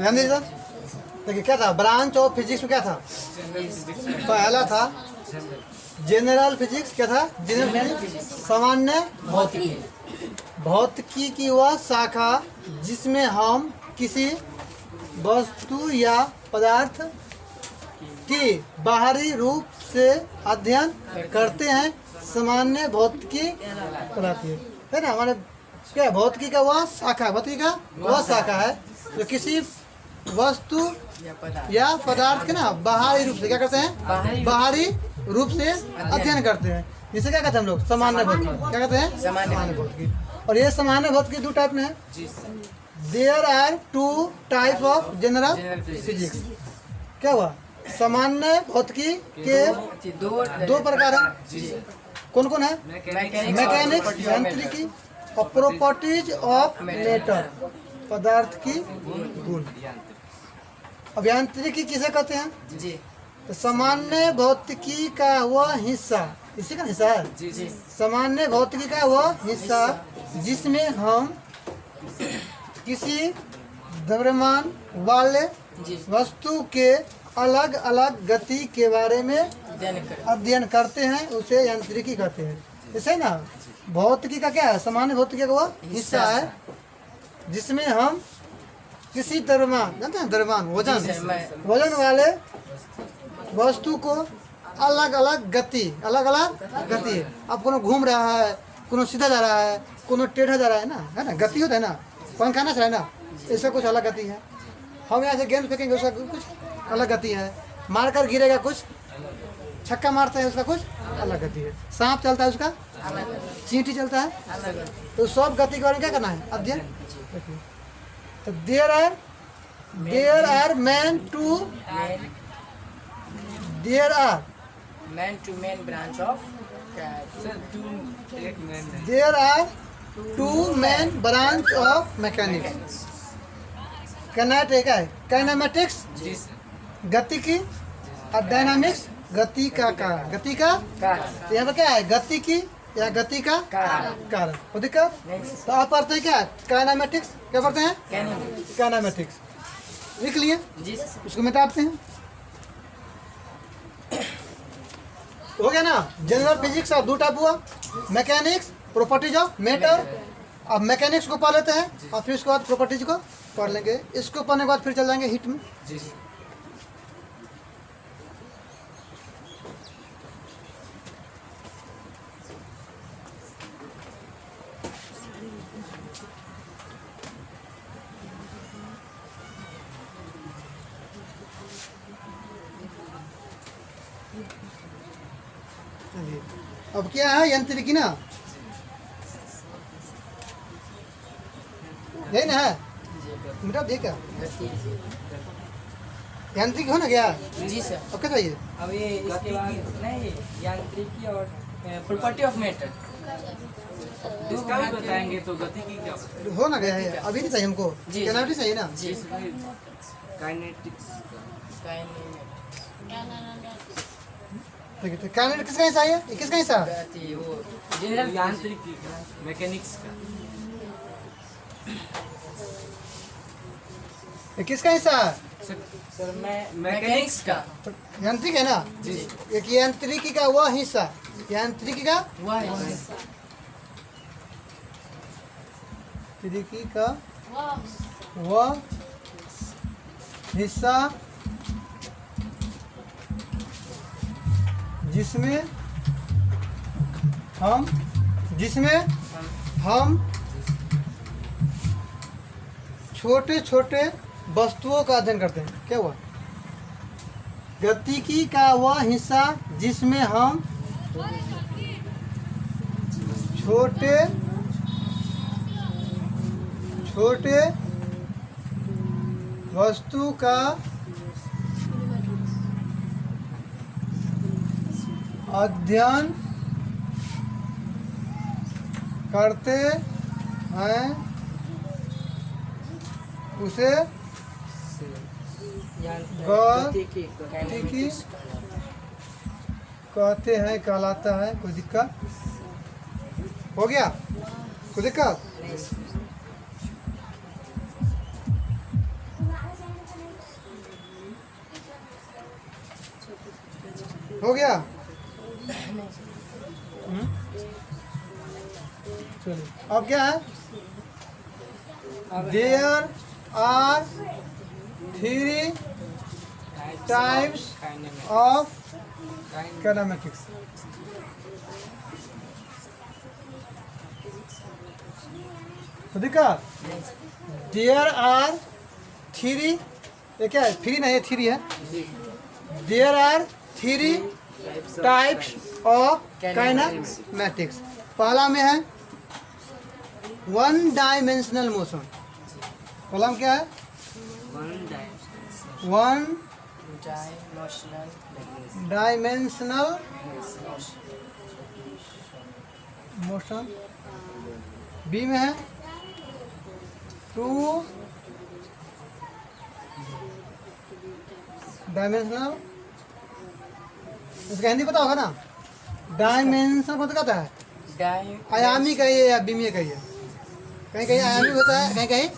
ध्यान दीजिए सर, देखिए क्या था ब्रांच ऑफ फिजिक्स में, क्या था पहला था जनरल फिजिक्स, क्या था जनरल फिजिक्स, सामान्य भौतिकी, भौतिकी की वह शाखा जिसमें हम किसी वस्तु या पदार्थ की बाहरी रूप से अध्ययन करते हैं, सामान्य भौतिकी कहलाती है ना। हमारे क्या है? भौतिकी का वह शाखा, भौतिकी का वह शाखा है जो किसी वस्तु या पदार्थ के ना बाहरी रूप से क्या करते हैं, बाहरी रूप से अध्ययन करते हैं, जिसे क्या कहते हैं हम लोग, सामान्य भौतिकी। क्या कहते हैं? सामान्य भौतिकी। और ये सामान्य भौतिकी दो टाइप में है। There are two type of general physics. क्या हुआ? सामान्य भौतिकी के दो प्रकार है। कौन कौन है? मैकेनिक्स यांत्रिकी और प्रॉपर्टीज ऑफ मैटर, पदार्थ की गुण। अब यांत्रिकी किसे कहते हैं? जी। तो सामान्य भौतिकी का वह हिस्सा, इसी का हिस्सा है सामान्य भौतिकी का वह हिस्सा जिसमें हम किसी द्रव्यमान वाले वस्तु के अलग अलग गति के बारे में अध्ययन करते हैं, उसे यांत्रिकी कहते हैं। जैसे ना भौतिकी का क्या है? सामान्य भौतिकी का वह हिस्सा है जिसमें हम किसी द्रव्यमान, जानते हैं द्रव्यमान, वजन वाले वस्तु को अलग अलग गति अब कोनो घूम रहा है, कोनो सीधा जा रहा है, कोनो टेढ़ा जा रहा है ना, है ना, गति होता है ना, पंखा ना चला है ना, इसका कुछ अलग गति है। हम यहाँ से गेंद फेंकेंगे, उसका कुछ अलग गति है। मार कर गिरेगा, कुछ छक्का मारता है, उसका कुछ अलग गति है। सांप चलता है, उसका चींटी चलता है। तो सब गति के बारे में क्या करना है? अध्ययन। तो there are main two branch of there are two main branch of mechanics. Kinematics गतिकी और डायनामिक्स गति का कारण। तो यहाँ पर क्या है? गति की या गति का कारण। वो दिक्कत। तो आप पढ़ते हैं क्या? काइनेमेटिक्स। क्या पढ़ते हैं? काइनेमेटिक्स। लिख लिए, उसको मिटाते हैं। हो गया ना। जनरल फिजिक्स अब दो टाइप हुआ, मैकेनिक्स, प्रॉपर्टीज ऑफ मैटर। अब मैकेनिक्स को पढ़ लेते हैं और फिर उसके बाद प्रॉपर्टीज को पढ़ लेंगे। इसको पढ़ने के बाद फिर चल जाएंगे हिट में। अब क्या है? यांत्रिकी ना, यही ना है मेरा देखा यांत्रिक हो ना गया। जी सर। अब क्या चाहिए? अब ये इसके बाद नहीं, यांत्रिकी और प्रॉपर्टी ऑफ मैटर इसका भी बताएंगे तो गति की क्या हो ना गया है। अभी नहीं चाहिए हमको, कैनेटिक्स चाहिए ना। जी। काइनेटिक्स ठीक है। काइनेटिक्स किसका हिस्सा है? ये किसका हिस्सा है? वो जनरल यांत्रिकी का, मैकेनिक्स का। ये किसका हिस्सा है? सर मैं मैकेनिक्स का। यांत्रिक है ना जी। एक यांत्रिकी का वह हिस्सा, यांत्रिकी का यांत्रिकी का वह हिस्सा जिसमें हम छोटे छोटे वस्तुओं का अध्ययन करते हैं। क्या हुआ? गतिकी का वह हिस्सा जिसमें हम छोटे वस्तु का अध्ययन करते हैं, उसे गतिकी कहते हैं, कहलाता है। कोई दिक्कत हो गया? कोई दिक्कत? हो गया? चलिए अब क्या है? There are 3 types of kinematics. तो देखा, देयर आर 3, ये क्या है? 3 नहीं, ये 3 है। There are 3 types of kinematics. पहला में है 1 डायमेंशनल मोशन। पहला में क्या है? 1 डायमेंशनल मोशन। बी में है 2 डायमेंशनल। इसका हिंदी पता होगा ना? डायमेंशनल को तो कहता है आयामी कहिए या बीमीय कहिए। कहीं कहीं आयामी होता है, कहीं कहीं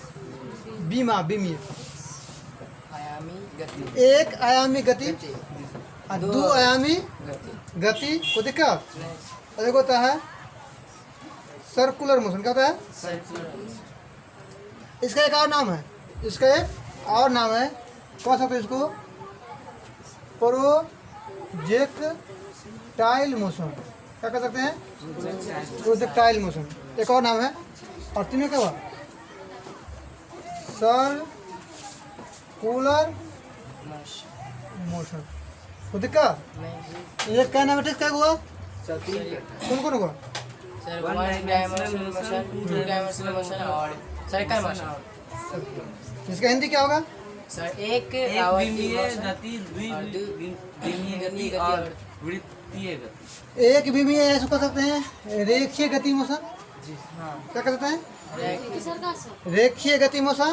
बीमीय। एक आयामी गति और 2 आयामी गति को दिक्कत। और एक होता है सर्कुलर मोशन। क्या होता है? इसका एक और नाम है, इसका एक और नाम है, कह सकते इसको प्रोजेक्टाइल मोशन। क्या कह सकते हैं? Projectile motion. एक और नाम है। और 3 क्या हुआ? Circular motion. तो दिक्कत ये काइनेमेटिक्स क्या हुआ? कौन कौन हुआ? Sir 1 dimensional motion, 2 dimensional motion और सर्कल मोशन। इसका हिंदी क्या होगा? सर एक विमीय गति, द्विविमीय गति और वृत्तीय गति। एक बीमीय ऐसे कह सकते हैं रेखीय गति मोशन। जी हाँ क्या कहते हैं? जी रेखीय गति मोशन।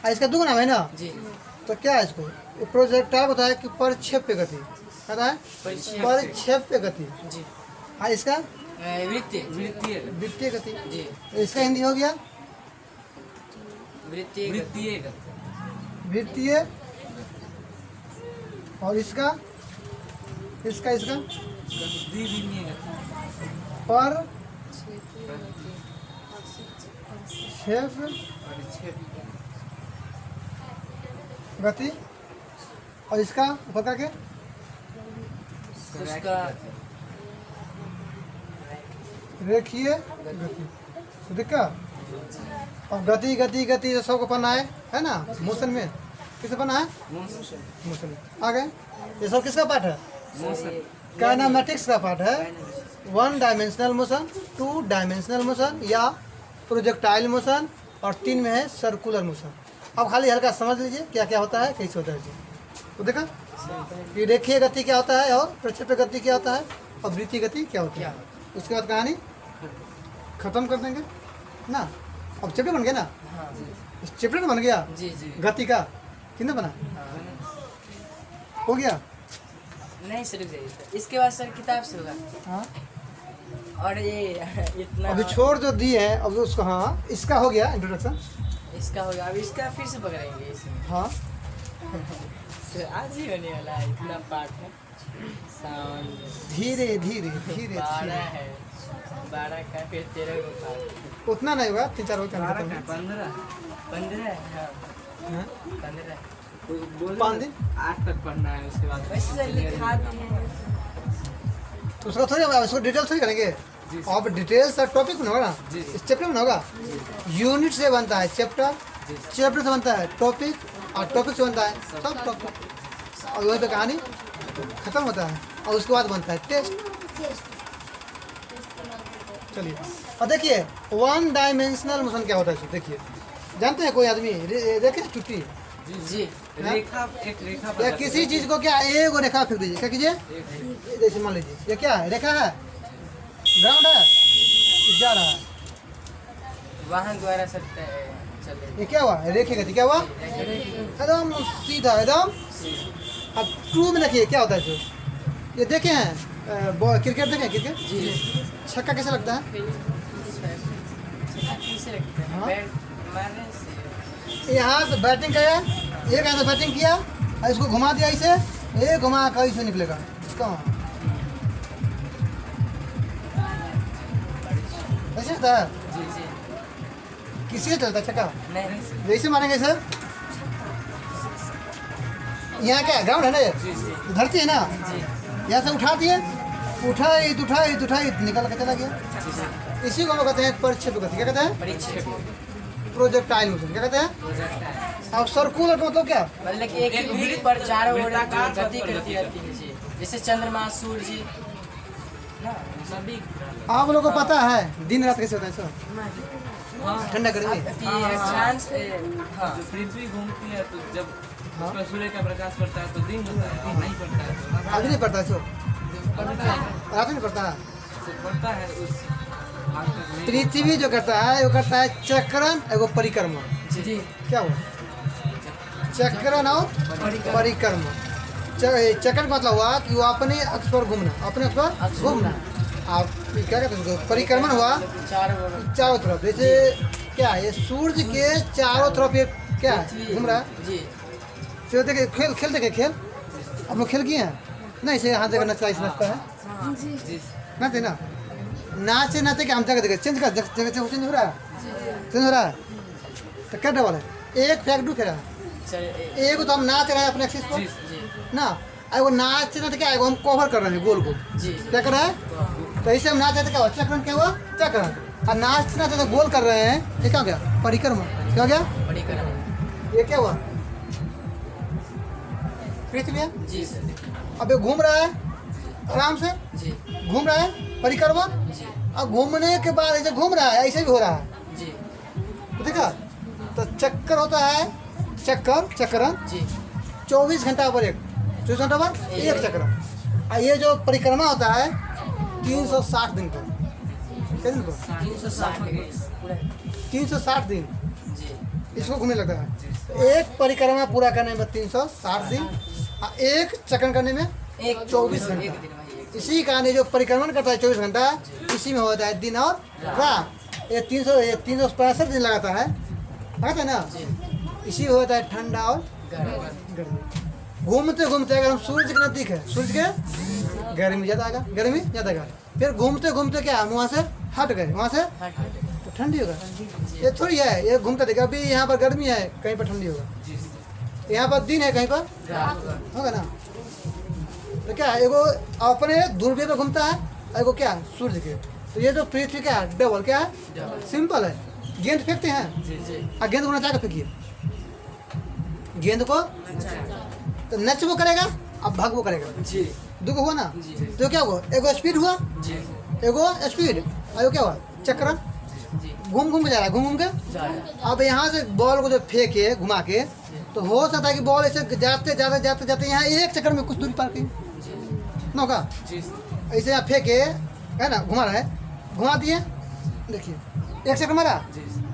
और इसका 2 नाम है ना? जी तो क्या है इसको? प्रोजेक्टाइल होता है कि परिक्षेप्य गति। कहता है परिक्षेप्य गति। जी हाँ, इसका वृत्तीय वृत्तीय गति। जी इसका हिंदी हो गया वृत्तीय वृत्तीय गति। वृत्तीय। और इसका इसका इसका द्विविमीय गति। पर क्षेप गति। और इसका ऊपर करके उसका रेखीय गति। तो दिक्कत। अब गति गति गति तो सबको पढ़ना है ना? मोशन में किसे पढ़ना है? मोशन में। आ गए? ये सब किसका पार्ट है? काइनेमेटिक्स का पार्ट है। 1 डायमेंशनल मोशन, 2 डायमेंशनल मोशन या प्रोजेक्टाइल मोशन, और 3 में है सर्कुलर मोशन। अब खाली हल्का समझ लीजिए क्या क्या होता है, कैसे होता है। तो देखा कि रेखीय गति क्या होता है, और प्रक्षेप्य गति क्या होता है, और वृत्तीय गति क्या होती है। उसके बाद कहानी खत्म कर देंगे ना। अब चैप्टर बन गया ना? हाँ इस चैप्टर बन गया जी जी गति का। कितने बना? हो गया? नहीं सर रुक जाइए सर, इसके बाद सर किताब से होगा। हाँ, और ये इतना अभी छोड़ जो दी है अब उसको। हाँ, इसका हो गया इंट्रोडक्शन। इसका होगा, अब इसका फिर से पकड़ेंगे इसमें। हाँ, सर आज ही होने वाला है, इतना पार्ट है। साउंड धीरे धीरे धीरे 12 है, 12 का फिर 13 को पार्ट। उतना नहीं होगा, 3-4 होगा। 15 15 है हाँ, हाँ? 15 बोले 5 दिन 8 तक पढ़ना है, उसके बाद वैसे सर लिखा दिए। तो उसका थोड़ी, अब इसको डिटेल थोड़ी करेंगे। अब डिटेल्स टॉपिक में होगा ना, जी। इस चैप्टर में होगा। यूनिट से बनता है चैप्टर, चैप्टर से बनता है टॉपिक, और टॉपिक से बनता है सब टॉपिक। और वहीं पे कहानी खत्म होता है, और उसके बाद बनता है टेस्ट। चलिए, और देखिए 1 डायमेंशनल मोशन क्या होता है। देखिए, जानते हैं कोई आदमी देखे चुट्टी जी रेखा, एक रेखा या किसी चीज को क्या एक रेखा फेंक दीजिए। क्या कीजिए? जैसे मान लीजिए ये क्या है? रेखा है, ग्राउंड है, जा रहा है। वहाँ द्वारा सकते हैं चले। ये क्या हुआ? रेखीय गति। क्या हुआ? एकदम सीधा, एकदम। अब 2 में देखिए क्या होता है। जो ये देखे हैं क्रिकेट, देखे क्रिकेट? जी छक्का कैसे लगता है? कैसे रखते हैं? हाँ। बैट मारने से। यहाँ से बैटिंग किया, एक यहाँ से बैटिंग किया, और इसको घुमा दिया इसे, ये घुमा कर इसे निकलेगा। इसका चलता है? जी जी किसी से चलता है चक्का? नहीं जैसे मारेंगे सर, यहाँ क्या ग्राउंड है ना ये? जी जी धरती है ना, जी यहाँ से उठा दिए, उठाई निकल के चला गया। इसी को हम कहते हैं परिक्षेप गति। क्या कहते हैं? परीक्षेप प्रोजेक्टाइल मोशन। क्या कहते हैं? प्रोजेक्ट है अब सर्कुलर का मतलब क्या? मतलब कि एक ही दूरी पर चारों ओर गति करती रहती है जी, जैसे चंद्रमा सूर्य ना सभी आप लोगों को पता है दिन रात कैसे होता है सर? ठंडा गर्मी। हाँ जो पृथ्वी घूमती है तो जब हाँ। उसका सूर्य का प्रकाश पड़ता है तो दिन होता है, और नहीं पड़ता है तो अभी नहीं पड़ता है सर, पड़ता है, रात नहीं पड़ता है। तो पड़ता है उस भाग तक नहीं। पृथ्वी जो करता है वो करता है चक्रण एगो परिक्रमण। जी क्या हुआ? चक्रण और परिक्रमण। चक्रण का मतलब हुआ कि वो अपने अक्ष पर घूमना, अपने अक्ष पर घूमना। आप क्या कहते हैं उसको? परिक्रमण हुआ चारों ओर चारों तरफ। जैसे क्या है, ये सूर्य के चारों तरफ ये क्या है घूम रहा है। जी फिर देखिए खेल देखे खेल, आप लोग खेल किए हैं ना? इसे हाथ जगह नचता नचता है जी नाचते ना, नाचे नाचे के हम जगह जगह चेंज कर जगह चेंज हो रहा है, चेंज हो रहा है। तो क्या डबल है? एक फेंक दू फेरा, सर एक तो हम नाच रहे हैं अपने एक्सिस पर जी जी ना, एगो नाच ना तो क्या, एगो हम कवर कर रहे हैं गोल को। जी क्या कर रहा है? तो ऐसे हम नाच रहे थे, क्या हुआ? चक्रण। क्या हुआ? चक्रण। और नाचना तो गोल कर रहे हैं, ये क्या हो गया? परिक्रमण। क्या हो गया? परिक्रमण ये क्या हुआ? पृथ्वी है, जी सर अब ये घूम रहा है आराम से, जी घूम रहा है परिक्रमण। जी और घूमने के बाद ऐसे घूम रहा है, ऐसे भी हो रहा है, जी देखा? तो चक्कर होता है, चक्रण जी 24 घंटा पर एक, 24 घंटा पर एक चक्र। और ये जो परिक्रमा होता है 360 दिन पर। कितने दिन पर? 360 डिग्री पूरा 360 दिन जी इसको घूमने लगता है। एक परिक्रमा पूरा करने में 360 दिन, और एक चक्रण करने में एक 24 घंटा। एक दिन वही एक इसी कारण ये जो परिक्रमण करता है 24 घंटा, इसी में होता है दिन और रात। ये 365 दिन लगाता है ना। इसी में होता है ठंडा और गर्म गर्मी। घूमते घूमते अगर हम सूर्य के नजदीक है, सूर्य के गर्मी ज़्यादा आएगा, गर्मी ज़्यादा आएगा। फिर घूमते घूमते क्या हम वहाँ से हट गए, वहाँ से हट हट तो ठंडी होगा। ये थोड़ी है, ये घूमते देखा अभी यहाँ पर गर्मी है, कहीं पर ठंडी होगा। यहाँ पर दिन है, कहीं पर रात होगा ना। तो क्या है, एगो अपने ध्रुवीय पे घूमता है, एगो क्या सूर्य के। तो ये जो पृथ्वी क्या है, डबल क्या है, डबल सिंपल है। गेंद फेंकते हैं, जी जी और गेंद को नचा के फेंकिए, गेंद को तो नच वो करेगा, अब भाग वो करेगा। जी दुगो हुआ ना, जी तो क्या हुआ? एगो स्पीड हुआ, जी एगो स्पीड, और ये क्या हुआ? चक्र जी घूम घूम के जा रहा है, घूम घूम के। जा रहा है अब यहाँ से बॉल को जो फेंके घुमा के, तो हो सकता है कि बॉल ऐसे जाते जाते जाते जाते यहाँ एक चक्कर में कुछ दूरी पार की ना होगा। जी ऐसे यहाँ फेंके है ना, घुमा रहा है, घुमा दिए, देखिए एक चक्कर मारा,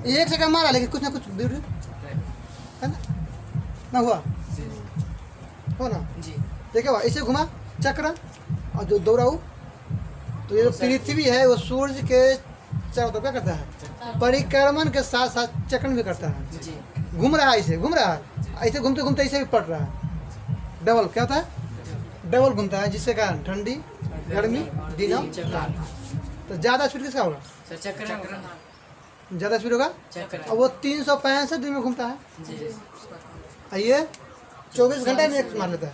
एक चक्कर मारा, लेकिन कुछ ना कुछ दूरी है ना हुआ, हो ना। जी देखिए हुआ ऐसे घुमा चक्र, और जो दौड़ाऊ, तो ये जो पृथ्वी है वो सूर्य के चारों तरफ क्या करता है? परिक्रमण के साथ साथ चक्रण भी करता है। जी घूम रहा है, ऐसे घूम रहा है, ऐसे घूमते घूमते ऐसे भी पड़ रहा है। डबल क्या होता है? डबल घूमता है, जिससे कारण ठंडी गर्मी दिन और रात। तो ज़्यादा स्पीड किसका होगा? सर चक्र ज़्यादा स्पीड होगा, चक्र और वो 365 दिन में घूमता है, जी जी और ये 24 घंटे में एक मार लेता है।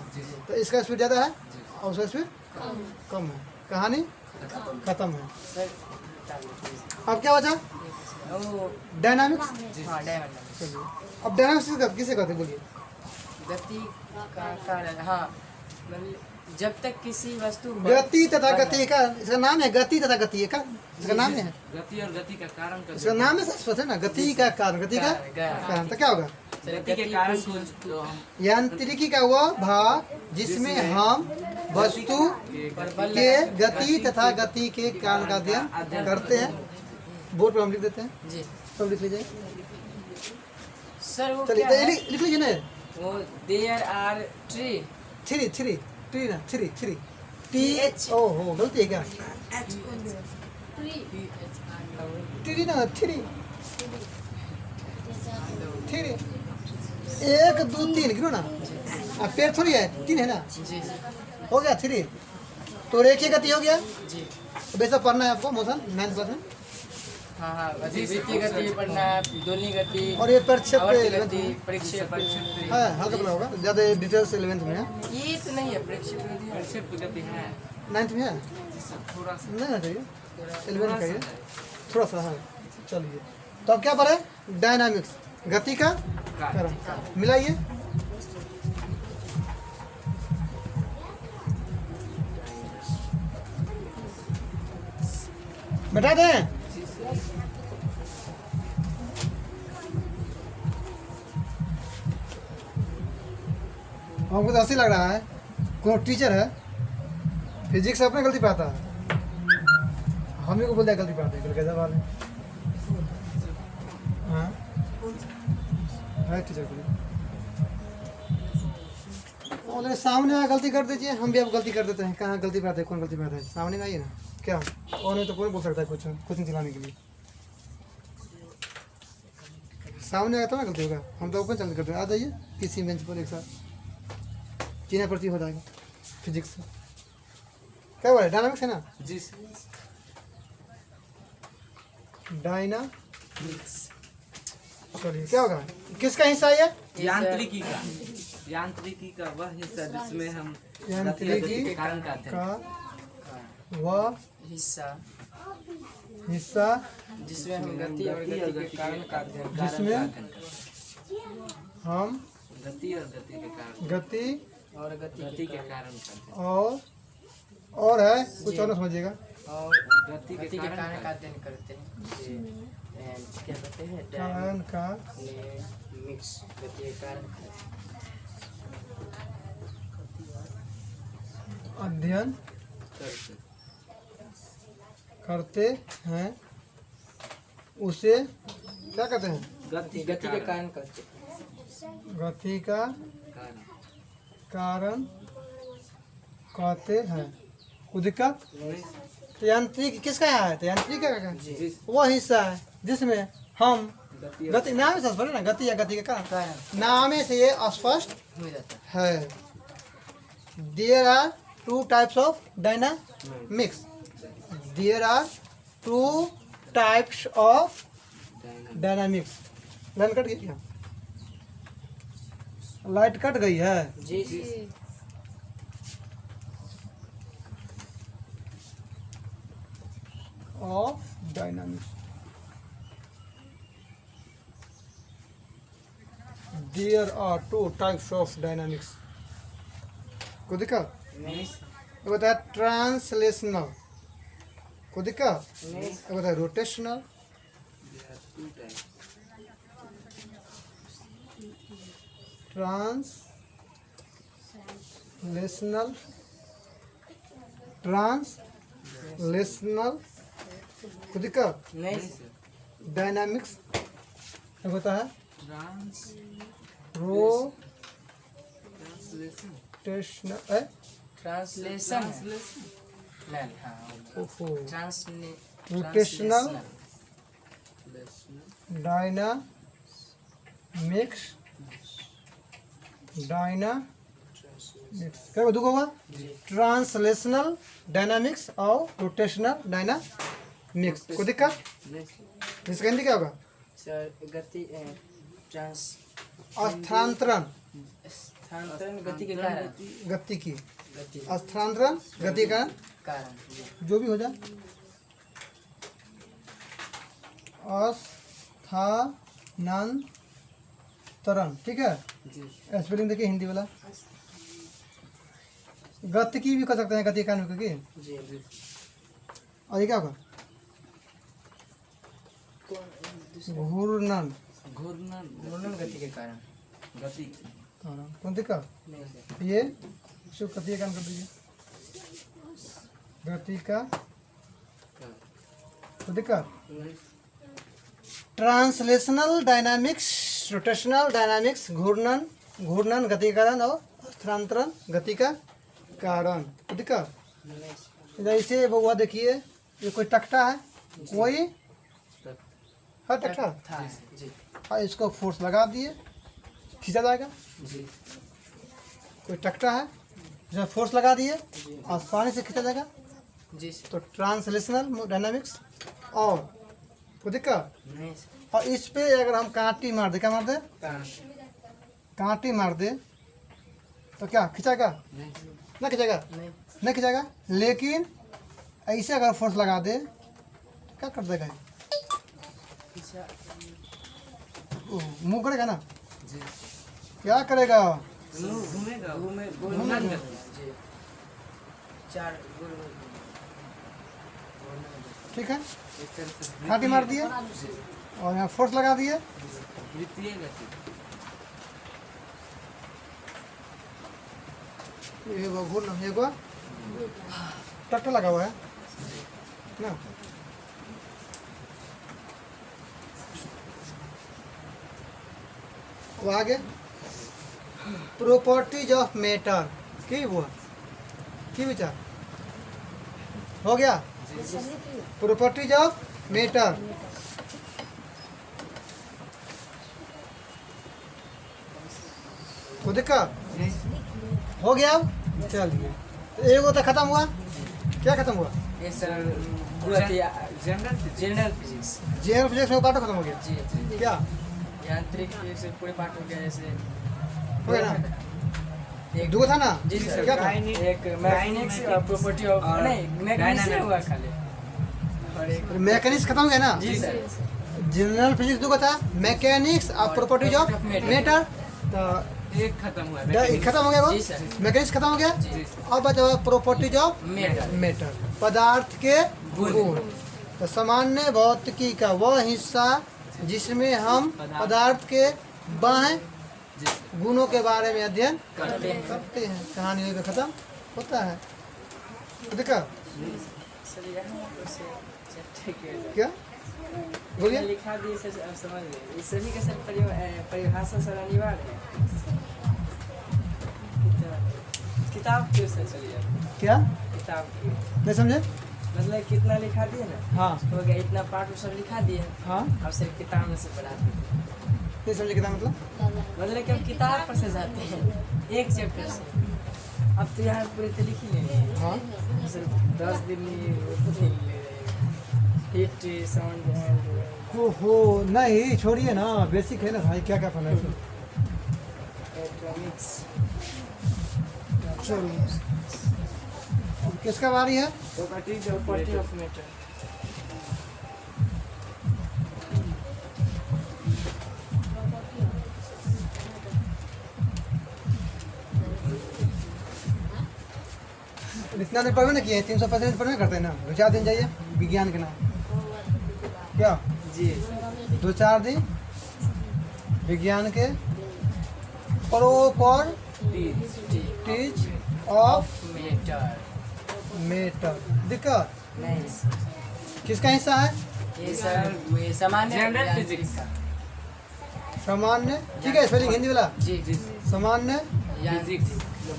तो इसका स्पीड ज़्यादा है और उसका स्पीड कम है। कहानी खत्म है। सर अब क्या बचा? वो डायनामिक्स। हाँ डायमंड चलिए, अब डायनामिक्स किसे कहते हैं बोलिए? गति का कारण हाँ मतलब जब तक किसी वस्तु गति तथा गति का, इसका नाम है गति तथा गति का, इसका नाम है, गति और गति का कारण कर इसका नाम है शाश्वत है ना, गति का कारण, गति का कारण। तो क्या होगा? गति के कारण को जो हम यांत्रिकी का वो भाग जिसमें हम वस्तु के गति तथा गति के कारण का अध्ययन करते हैं। बोर्ड पर हम लिख देते हैं, जी सब लिख लीजिए। सर वो चलिए क्या तो है लिख लीजिए ना, वो there are tree three three three ना, थ्री थ्री TH। ओहो गलती है क्या? थ्री ना, थ्री थ्री, 1 2 3 गिनो ना, पेड़ थोड़ी है, 3 है ना, जी जी हो गया 3। तो रेखीय गति हो गया। जी तो वैसा पढ़ना है आपको मोशन 9th क्लास में, हाँ हाँ वृत्तीय गति परिणाम दोलनी गति और ये प्रक्षेप आवर्त पे गति प्रक्षेप है, हल्का पड़ा होगा, ज़्यादा डिटेल्स 11th में है, ये तो नहीं है प्रक्षेप गति है। प्रक्षेप गति है 9th में है, थोड़ा सा नहीं ना चाहिए 11th का ये थोड़ा सा है। चलिए तो अब क्या पढ़े, डायनामिक्स, गति का कारण, मिलाइए। बैठा दें, हमको तो हंसी लग रहा है, कौन टीचर है फिजिक्स से अपने गलती पाता है, हम ही को बोल दिया गलती पाते हैं, कैसा वाले हाँ है टीचर को बोले सामने में गलती कर दीजिए, हम भी अब गलती कर देते हैं, कहाँ गलती पाते हैं, कौन गलती पाता है, सामने में आइए ना, क्या और नहीं तो कोई बोल सकता है कुछ नहीं चलाने के लिए, सामने आया तो ना गलती होगा, हम तो ओपन चल करते हैं, आ जाइए किसी बेंच पर एक साथ चीना प्रति हो जाएगा फिजिक्स से, क्या बोले डायनामिक्स है ना, जी डायनामिक्स, चलिए क्या होगा, किसका हिस्सा है ये, यांत्रिकी का वह हिस्सा जिसमें हम यांत्रिकी के कारण का अध्ययन का वह हिस्सा हिस्सा जिसमें हम गति और गति के कारण का अध्ययन जिसमें हम गति और गति के कारण गति और गति के कारण का और है कुछ और ना समझिएगा, और गति गति के के कारण कारण का अध्ययन करते हैं, क्या कहते हैं कारण का मिक्स गति के कारण अध्ययन करते हैं, उसे क्या कहते हैं, गति गति के कारण करते हैं। गति का कारण कहते हैं, कोई दिक्कत, तो यांत्रिक किसका है, तो यांत्रिक का वह हिस्सा है जिसमें हम गति नाम से स्पष्ट ना, गति या गति का कारण नाम से ये स्पष्ट हो जाता है। There are two types of dynamics, there are two types of dynamics, line cut गई क्या, लाइट कट गई है, है जी जी of dynamics, there are two types of dynamics, को दिक्कत, ये बताया ट्रांसलेशनल, को दिक्कत, ये बताया रोटेशनल, ट्रांसलेशनल को दिक्कत, नहीं डायनामिक्स क्या होता है, रोटेशनल ट्रांसलेशन नहीं हाँ रोटेशनल डायनामिक्स, क्या दुख होगा, ट्रांसलेशनल डायनामिक्स और रोटेशनल डायनामिक्स, को दिक्कत, इसका हिंदी क्या होगा, सर गति ट्रांस स्थानांतरण, स्थानांतरण गति के कारण गति की गति स्थानांतरण गति का कारण जो भी हो जाए, स्थानांतरण, ठीक है, स्पेलिंग देखिए हिंदी वाला, गति की भी कर सकते हैं, गति का की, जी और ये क्या होगा, घूर्णन, घूर्णन गति के कारण गति कौन दिक्कत, नहीं सर ये इसको गति का काम कर दीजिए, गति का तो दिक्कत, ट्रांसलेशनल डायनामिक्स, रोटेशनल डायनामिक्स, घूर्णन गति का कारण और स्थानांतरण गति का कारण, तो दिक्कत, जैसे बउआ देखिए ये कोई तख्ता है, कोई है तख्ता, था जी और इसको फोर्स लगा दिए खींचा जाएगा, जी कोई तख्ता है जिसमें फोर्स लगा दिए आसानी से खींचा जाएगा, जी सर तो ट्रांसलेशनल डायनामिक्स और कोई दिक्कत? नहीं सर। और इस पे अगर हम कांटी मार दे, क्या मार दे? कांटी मार दे तो क्या खिंचाएगा? ना खिंचाएगा? नहीं नहीं खिंचाएगा। लेकिन ऐसे अगर फोर्स लगा दे तो क्या कर देगा? पीछा मुंह करेगा ना? जी क्या करेगा? घूमेगा घूमेगा जी। चार गोल ठीक है, एक तरह से कांटी मार दिए और यहाँ फोर्स लगा दिए। वृत्तीय गति। एगो घूर एगो टट्टा लगा हुआ है ना। वो आगे प्रॉपर्टीज ऑफ मैटर की हुआ की विचार हो गया। प्रॉपर्टीज ऑफ मैटर को दिक्कत हो गया। अब चलिए तो एगो तो खत्म हुआ। क्या खत्म हुआ? ये sir general physics general physics में पार्ट खत्म हो गया। जी। क्या यांत्रिक फिजिक्स से पूरे पार्ट हो गया। जैसे हो गया ना? एक दो था ना? जी सर। क्या था? एक मैकेनिक्स प्रॉपर्टी ऑफ नहीं मैकेनिक्स से हुआ खाली। और एक मैकेनिक्स खत्म हो गया ना? जी सर। जनरल फिजिक्स दो था, मैकेनिक्स और प्रॉपर्टीज ऑफ मैटर। तो एक खत्म हुआ खत्म हो गया वो। जी सर। मैकेनिक्स खत्म हो गया। जी अब बचा हुआ प्रॉपर्टीज ऑफ मेटल मैटर, पदार्थ के गुण। तो सामान्य भौतिकी का वह हिस्सा जिसमें हम पदार्थ के बाह्य गुणों के बारे में अध्ययन करते हैं। कहानी वहीं पे खत्म होता है। देखा सर यहाँ से चट्टे के क्या बोलिए? लिखा दिए सर। अब समझ गए। इस सभी का सर परिभाषा सर अनिवार्य है। किताब क्यों सर चलिए? क्या किताब की नहीं समझे? मतलब कितना लिखा दिए ना, हाँ हो गया इतना पार्ट सब लिखा दिए। हाँ अब सिर्फ किताब में से पढ़ाते हैं। नहीं समझे कितना मतलब? मतलब कि हम किताब पर से जाते हैं एक चैप्टर से। अब तो यहाँ पूरे तो लिख ही ले रहे हैं। हाँ सिर्फ 10 दिन हिट साउंड एंड हो नहीं छोड़िए ना, बेसिक है ना भाई। क्या क्या पढ़ना है? इलेक्ट्रॉनिक्स। चलो किसका बारी है? Property of matter. इतना दिन पढ़वे ना किए, 300% पढ़वे करते हैं ना। 2-4 दिन जाइए विज्ञान के नाम। क्या जी 2-4 दिन विज्ञान के प्रॉपर्टीज ऑफ मैटर मैटर। दिक्कत नहीं किसका हिस्सा है? ये सर ये सामान्य जनरल फिजिक्स का। सामान्य। ठीक है, स्पेलिंग हिंदी वाला। जी जी सामान्य फिजिक्स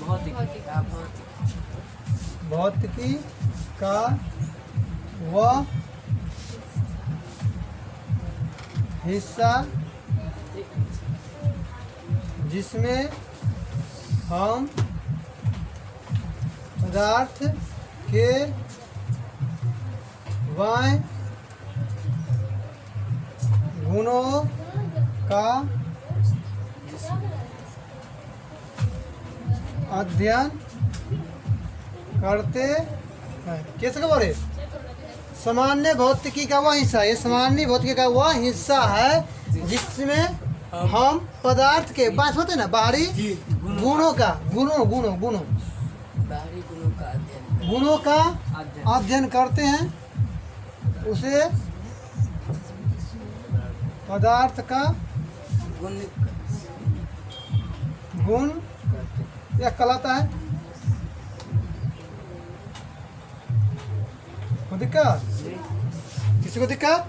भौतिकी। भौतिकी का वह हिस्सा जिसमें हम पदार्थ के बाह्य गुणों का अध्ययन करते हैं। कैसे खबर है? सामान्य भौतिकी का वह हिस्सा, ये सामान्य भौतिकी का वह हिस्सा है जिसमें हम पदार्थ के बात होते ना बाहरी गुणों का गुणों बाहरी गुणों का अध्ययन गुणों का अध्ययन करते हैं। उसे पदार्थ का गुण गुण या कहलाता है। कोई दिक्कत? किसी को दिक्कत?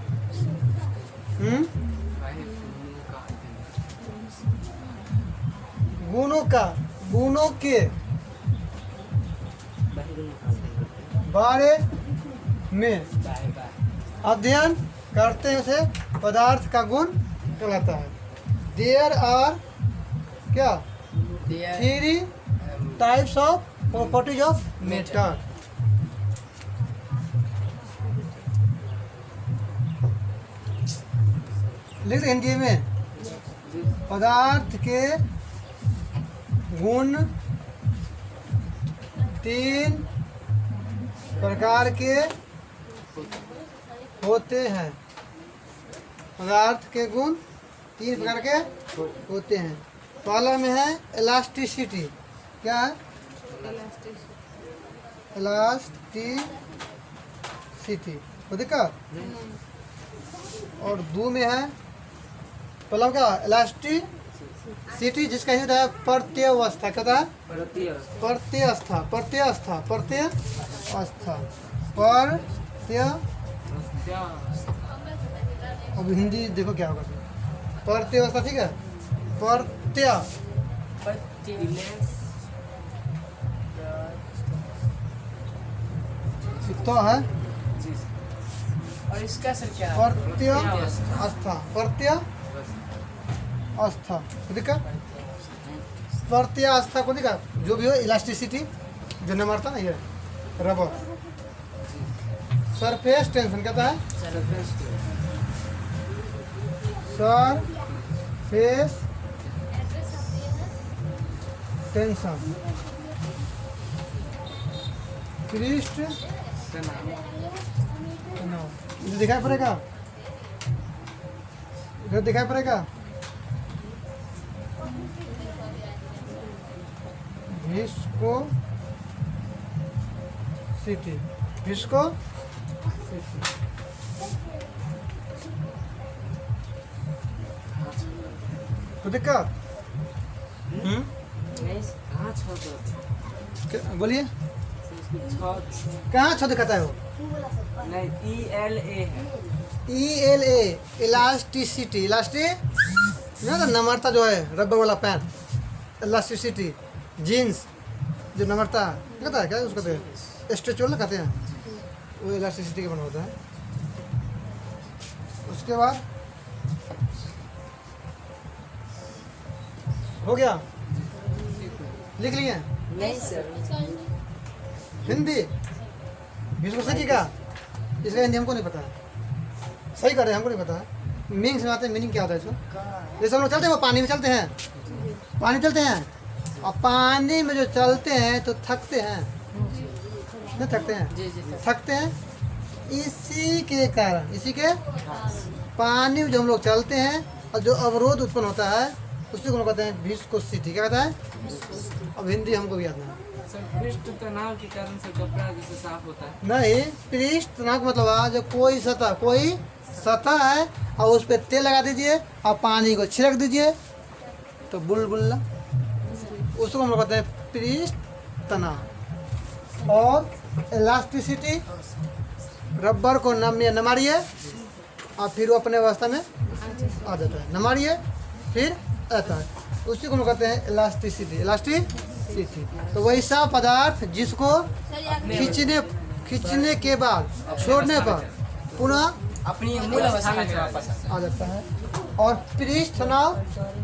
गुणों के बारे में अध्ययन करते हैं, उसे पदार्थ का गुण कहलाता है। देयर आर क्या three types of properties of matter. लिख दे हिंदी में। पदार्थ के गुण 3 प्रकार के होते हैं। पदार्थ के गुण 3 प्रकार के होते हैं। पहला में है इलास्टिसिटी। क्या है? इलास्टिसिटी को दिक्कत। और दो में है पहला क्या? इलास्टिसिटी, जिसका हिंदी होता है प्रत्यवस्था। क्या था? प्रत्यवस्था। प्रत्यवस्था। प्रत्यवस्था। अब हिंदी देखो क्या होगा। प्रत्यवस्था, ठीक है। तो है और इसका सर क्या? प्रत्यवस्था। प्रत्यवस्था को दिक्कत। प्रत्यवस्था को दिक्कत जो भी हो। इलास्टिसिटी जो न मारता ना, ये रबर। सरफेस टेंशन कहता है। Surface tension. पृष्ठ तनाव। इधर दिखाई पड़ेगा, इधर दिखाई पड़ेगा। विस्कोसिटी। विस्कोसिटी तो दिक्कत। बोलिए कहाँ छो दिखाता है वो? नहीं, ELA है। ELA elasticity. इलास्टिक ना तो नम्रता जो है, रबर वाला पैन। इलास्टिसिटी जीन्स जो नम्रता कहता है, क्या उसको कहते हैं? स्ट्रेचबल ना कहते हैं, वो इलास्टिसिटी का बना होता है। उसके बाद हो गया, लिख लिए? नहीं सर। हिंदी विश्वसिटी का, इसका हिंदी हमको नहीं पता है। सही कर रहे हैं, हमको नहीं पता है। मीनिंग सुनाते हैं, मीनिंग क्या होता है इसको? जैसे हम लोग चलते हैं, वो पानी में चलते हैं, पानी चलते हैं, और पानी में जो चलते हैं तो थकते हैं, नहीं थकते हैं? जी जी थकते हैं। इसी के कारण, इसी के पानी में जो हम लोग चलते हैं और जो अवरोध उत्पन्न होता है उसी को हम कहते हैं विस्कोसिटी। क्या कहता है? अब हिंदी हमको भी याद नहीं। सर, पृष्ठ तनाव के कारण से कपड़ा जैसे साफ होता है। नहीं, पृष्ठ तनाव का मतलब है जब कोई सतह है और उस पर तेल लगा दीजिए और पानी को छिड़क दीजिए तो बुलबुला, उसको हम लोग कहते हैं पृष्ठ तनाव। और इलास्टिसिटी, रबर को नमारिए और फिर वो अपने अवस्था में आ जाता है। नमारिए फिर आता है, उसी को हम कहते हैं इलास्टिसिटी। इलास्टिसिटी तो वैसा पदार्थ जिसको खींचने के बाद छोड़ने पर पुनः अपनी मूल अवस्था में वापस आ जाता है। और पृष्ठ तनाव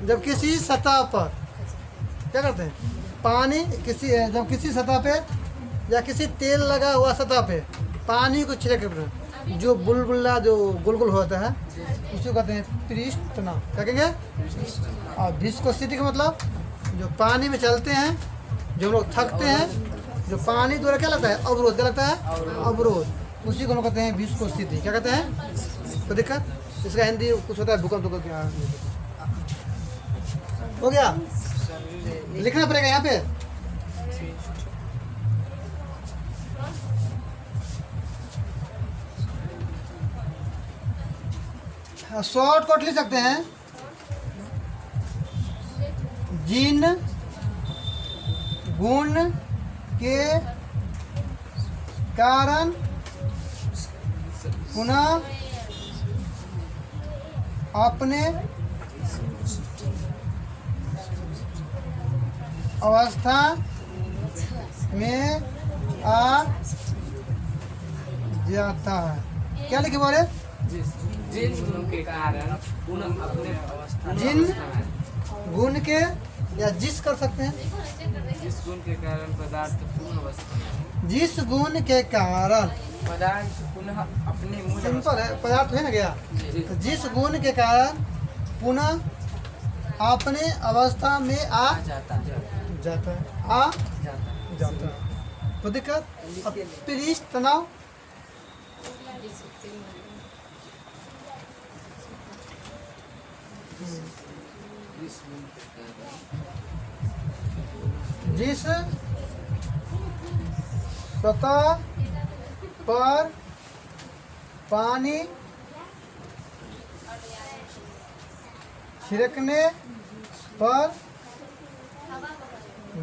जब किसी सतह पर क्या करते हैं, पानी जब किसी सतह पे या किसी तेल लगा हुआ सतह पे पानी को छिड़क जो बुलबुला जो गुलगुल होता है उसको कहते हैं पृष्ठ तनाव। क्या कहेंगे? और विस्कोसिटी का मतलब जो पानी में चलते हैं, जो हम लोग थकते हैं, जो पानी द्वारा क्या लगता है? अवरोध। क्या लगता है? अवरोध। उसी को हम कहते हैं विस्कोसिटी। क्या कहते हैं? तो दिक्कत इसका हिंदी कुछ होता है भूकंप। तो क्या हो गया? लिखना पड़ेगा यहाँ पे। शॉर्टकट लिख सकते हैं। जिन गुण के कारण पुनः अपने अवस्था में आ जाता है। क्या लिखे बोले? जिन गुणों के कारण पुनः अपने अवस्था जिन गुण के या जिस कर सकते हैं। जिस गुण के कारण पदार्थ पूर्ण वस्तु जिस गुण के कारण, पदार्थ पुनः अपने मूल सिंपल है, पदार्थ है ना गया। जी। तो जिस गुण के कारण पुनः अपने अवस्था में आ जाता है जाता है, आ जाता है। तो दिक्कत अब पृष्ठ तनाव, जिस सतह पर पानी छिड़कने पर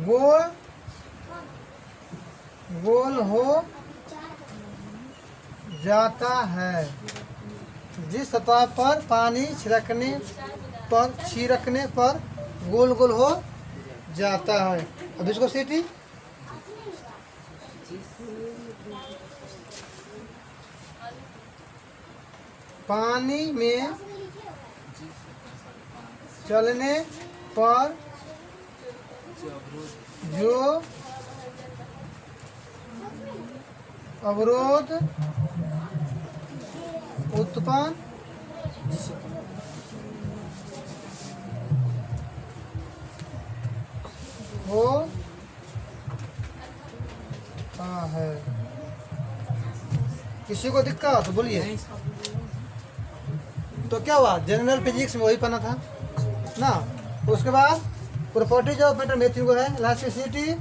गोल गोल हो जाता है। जिस सतह पर पानी छिड़कने पर गोल गोल हो जाता है। अब इसको सीटी, पानी में चलने पर जो अवरोध उत्पन्न होता है। किसी को दिक्कत तो बोलिए। तो क्या हुआ, जनरल फिजिक्स में वही पढ़ना था ना। उसके बाद प्रॉपर्टीज ऑफ मैटर में 3 को है, इलास्टिसिटी,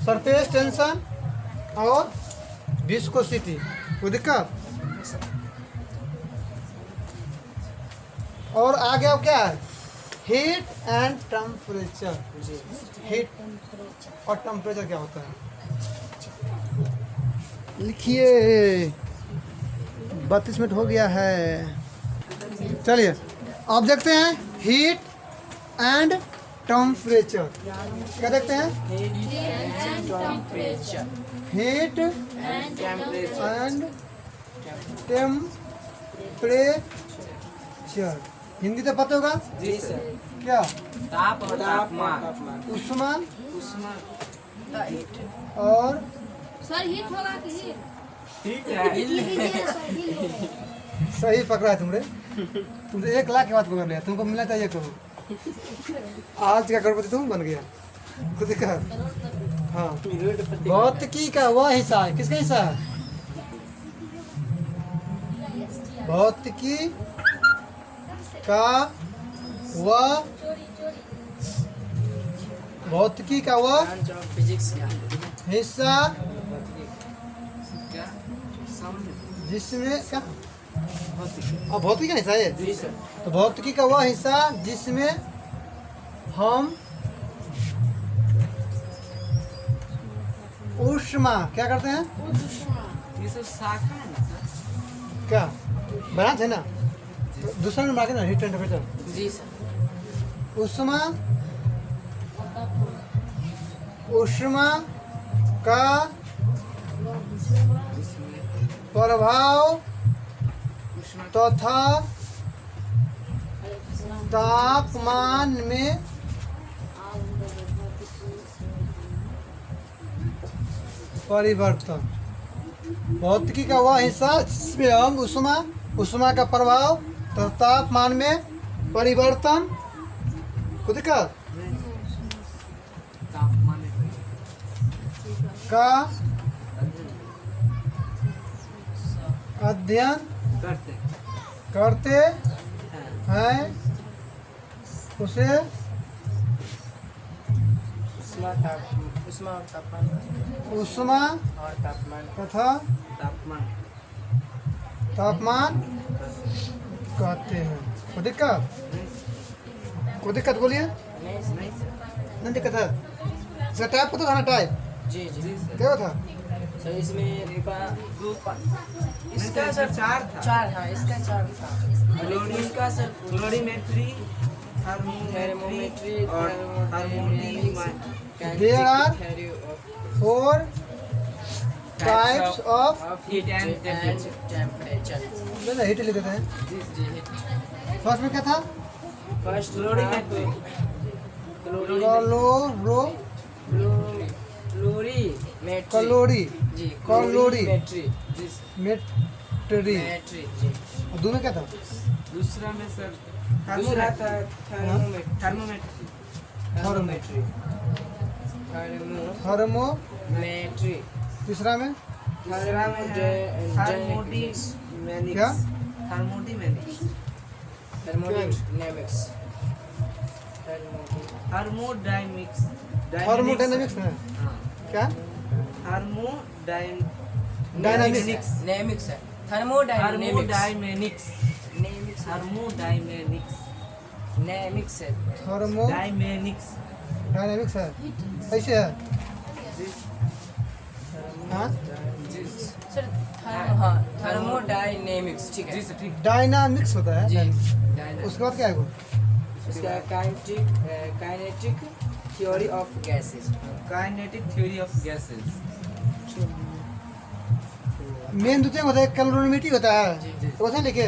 सरफेस टेंशन और विस्कोसिटी। कोई दिक्कत? और आगे अब क्या है, हीट एंड टेम्परेचर। हीट और टेम्परेचर क्या होता है, लिखिए। 32 मिनट हो गया है। चलिए अब देखते हैं हीट एंड टेम्परेचर। क्या देखते हैं, हीट एंड टेम्परेचर। हिंदी तो पता होगा जी सर। क्या, ताप और तापमान। उष्मा उष्मा और सर हिट होगा कि हिट? ठीक है। सही पकड़ा है तुमने। तुम तो 1 लाख की बात पकड़ लिया। तुमको मिलना चाहिए करो। आज का करोड़पति तुम बन गया। खुद का हाँ, भौतिकी का वह हिस्सा है। किसका हिस्सा है, भौतिकी का वह, भौतिकी का वह फिजिक्स का हिस्सा क्या जिसमें क्या, भौतिकी का हिस्सा है। जी सर। तो भौतिकी का वह हिस्सा जिसमें हम ऊष्मा क्या करते हैं, ये सब शाखा है ना सर? क्या बना थे ना। तो दूसरा नंबर आगे ना, हीट एंड टेम्परेचर। जी सर। ऊष्मा, ऊष्मा का प्रभाव तथा तापमान में परिवर्तन। भौतिकी का वह हिस्सा जिसमें हम उष्मा का प्रभाव तथा तापमान में परिवर्तन को दिक्कत तापमान का अध्ययन करते करते हैं, उसे उष्मा और तापमान उष्मा और तापमान तथा तापमान कहते हैं। कोई दिक्कत, कोई दिक्कत बोलिए। नहीं सर। नहीं दिक्कत है। इसका टाइप को तो खाना टाइप जी जी क्या था, सर। इसमें इसका सर 4 था। 4, हाँ इसका 4 था। इसका सर क्लोरीमेट्री, थर्मोमेट्री और harmonic There are 4 types of heat and temperature. Temperature. Heat लिख देते हैं। जी फर्स्ट में क्या था, फर्स्ट क्लोरीमेट्री, कैलोरी जी कैलोरी मेट्री मेट्री मेट्री जी और दूसरा क्या था? दूसरा में सर दूसरा था थर्मोमेट्री थर्मोमेट्री थर्मोमेट्री तीसरा में तीसरा में है क्या? थर्मोडायनेमिक्स थर्मोडायनेमिक्स थर्मोडायनेमिक्स में क्या? डायनेमिक्स है थर्मोडायनेमिक्स नेमिक्स है थर्मोडायनेमिक्स है ऐसे है हाँ सर थर्मोडायनेमिक्स ठीक है जी सर ठीक डायनामिक्स होता है जी उसके बाद क्या है वो? इसका kinetic theory of gases kinetic theory of gases main दो होता है कैलोरीमेट्री होता है तो वैसे लिखे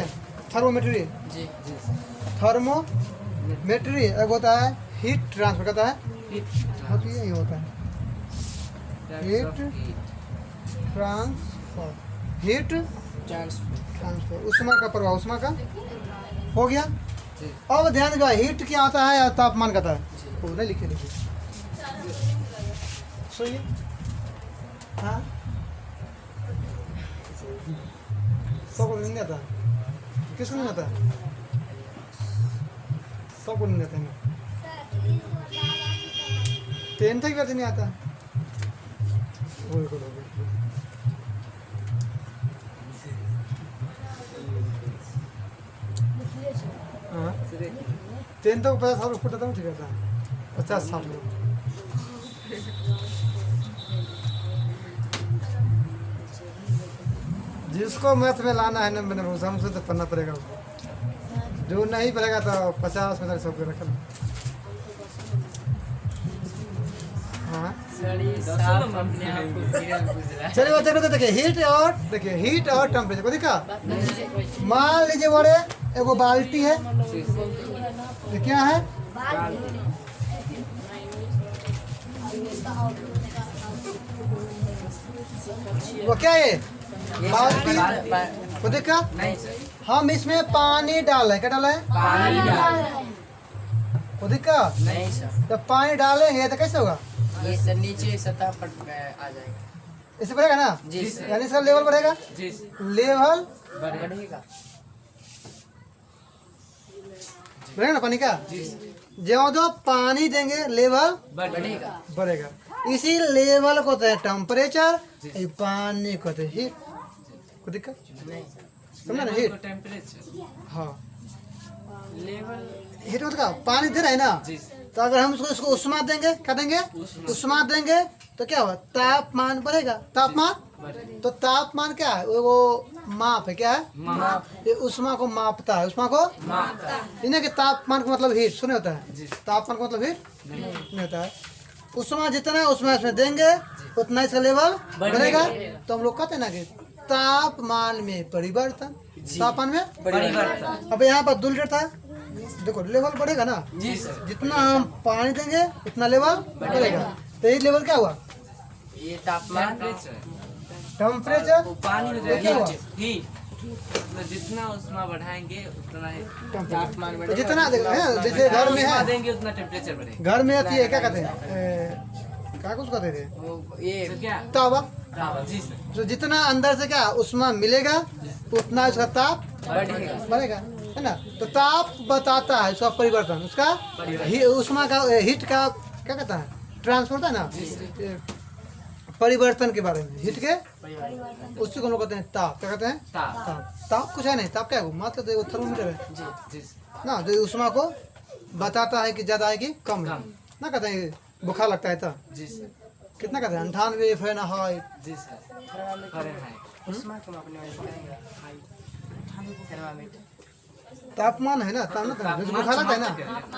थर्मोमेट्री जी थर्मोमेट्री एक होता है हीट ट्रांसफर करता है होती है ये होता है हीट ट्रांसफर हीट ट्रांसफर उष्मा का प्रभाव उष्मा का हो गया। अब ध्यान दो हीट क्या आता है और तापमान का आता है वो नहीं लिखे सुनिए हाँ सबको नहीं आता किसको नहीं आता सबको नहीं आता है 10 तक वैसे नहीं आता वो हाँ 10 तक 50 साल फुट ठीक आता है 50 साल जिसको मैथ में लाना है ना मैंने हमसे तो पढ़ना पड़ेगा उसको जो नहीं पड़ेगा तो 50 में 100 रख लो हाँ चलिए वो देखो तो देखिए हीट और टेम्परेचर को देखा मान लीजिए बड़े एगो बाल्टी है ये क्या है वो क्या है बाल्टी वो देखा नहीं सर हम इसमें पानी डाले क्या डाले पानी डाल वो देखा नहीं सर जब पानी डालेंगे तो कैसे होगा ये सर नीचे सतह पर आ जाएगा इससे बढ़ेगा ना जी सर यानी इसका लेवल बढ़ेगा जी लेवल बढ़ेगा बढ़ेगा ना पानी का जो जो पानी देंगे लेवल बढ़ेगा बढ़ेगा इसी लेवल को होता है टेम्परेचर पानी को होता है हीट को दिक्कत नहीं समझा ना हीट टेम्परेचर हाँ लेवल हीट मतलब पानी दे रहे हैं ना जी तो अगर हम उसको उष्मा देंगे क्या देंगे उष्मा देंगे तो क्या होगा तापमान बढ़ेगा तापमान तो तापमान क्या है वो माप है क्या है ये उष्मा को मापता है उष्मा को इन्हें कि तापमान का मतलब हीट सुने होता है तापमान का मतलब हीट नहीं होता है उष्मा जितना उष्मा इसमें देंगे उतना इसका लेवल बढ़ेगा तो हम लोग कहते हैं ना कि तापमान में परिवर्तन तापमान में परिवर्तन अब यहाँ पर 2 लीटर था देखो लेवल बढ़ेगा ना जी सर जितना हम पानी देंगे उतना लेवल बढ़ेगा तो ये लेवल क्या हुआ ये तापमान टेम्परेचर वो पानी में तो क्या हुआ हीट तो जितना उष्मा बढ़ाएंगे उतना ही तापमान तो बढ़ेगा जितना देखो है जैसे घर में उष्मा है देंगे उतना टेम्परेचर बढ़ेगा घर में आती है क्या कहते हैं क्या कुछ कहते थे वो ये सर क्या तावा जी सर तो जितना अंदर से क्या उष्मा मिलेगा उतना उसका ताप बढ़ेगा बढ़ेगा है ना तो ताप बताता है उसका परिवर्तन उसका उष्मा का हीट का क्या कहता है ट्रांसफर होता है ना परिवर्तन के बारे में हीट के उसी को हम लोग कहते हैं ताप क्या कहते हैं ताप ताप कुछ है नहीं ताप क्या है मतलब तो थर्मोमीटर है जी ना जो उष्मा को बताता है कि ज्यादा है कि कम है ना कहते हैं बुखार लगता है तो जी सर कितना कहते हैं 98 फ़ारेनहाइट जी सर फ़ारेनहाइट उष्मा को मापने वाले कहेंगे थर्मामीटर तापमान है ना तापमान बुखार लगता है ना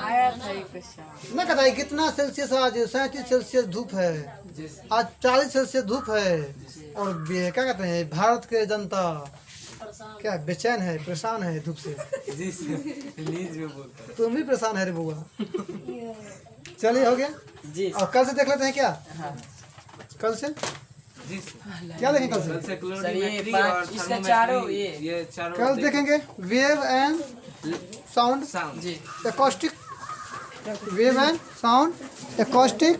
आया था एक क्वेश्चन ना कहता है कितना सेल्सियस आज 37 सेल्सियस धूप है जी सर आज 40 सेल्सियस धूप है और क्या कहते हैं भारत के जनता क्या बेचैन है, परेशान है धूप से? जी सर, नींद में बोलता है। तुम भी परेशान है रे बुआ। चलिए हो गया। जी और कल से देख लेते हैं क्या? हाँ कल से जी सर। क्या देखें कल कल से? से सर, ये क्लोरीमेट्री पांच- और इसका थर्मोमेट्री, चारों ये चारों कल देखेंगे वेव एंड साउंड साउंड। जी acoustic, wave and sound acoustic